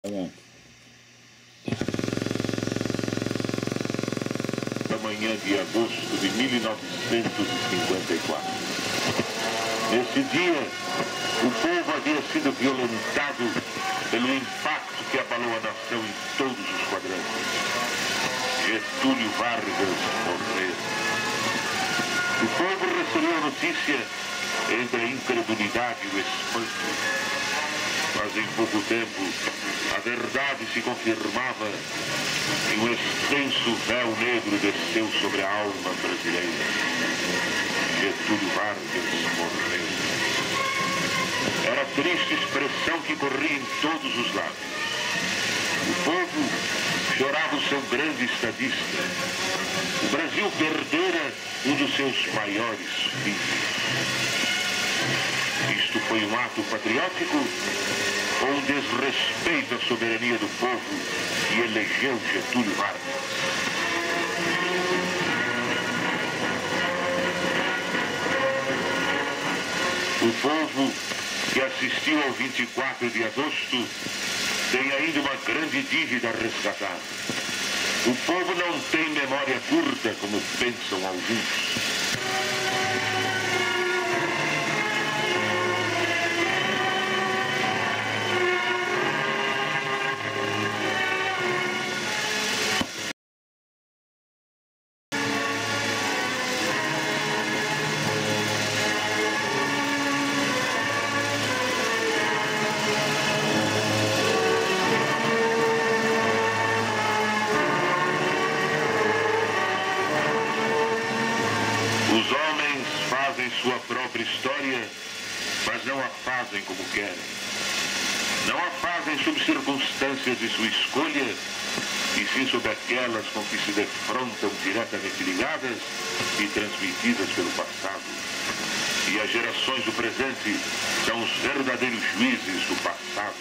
Tá bom. Da manhã de agosto de 1954. Nesse dia, o povo havia sido violentado pelo impacto que abalou a nação em todos os quadrantes. Getúlio Vargas morreu. O povo recebeu a notícia entre a incredulidade e o espanto. Mas em pouco tempo, a verdade se confirmava e um extenso véu negro desceu sobre a alma brasileira. Getúlio Vargas morreu. Era a triste expressão que corria em todos os lábios. O povo chorava o seu grande estadista. O Brasil perdera um dos seus maiores filhos. Isto foi um ato patriótico ou um desrespeito à soberania do povo que elegeu Getúlio Vargas? O povo que assistiu ao 24 de agosto tem ainda uma grande dívida a resgatar. O povo não tem memória curta, como pensam alguns. Os homens fazem sua própria história, mas não a fazem como querem. Não a fazem sob circunstâncias de sua escolha, e sim sob aquelas com que se defrontam diretamente ligadas e transmitidas pelo passado. E as gerações do presente são os verdadeiros juízes do passado.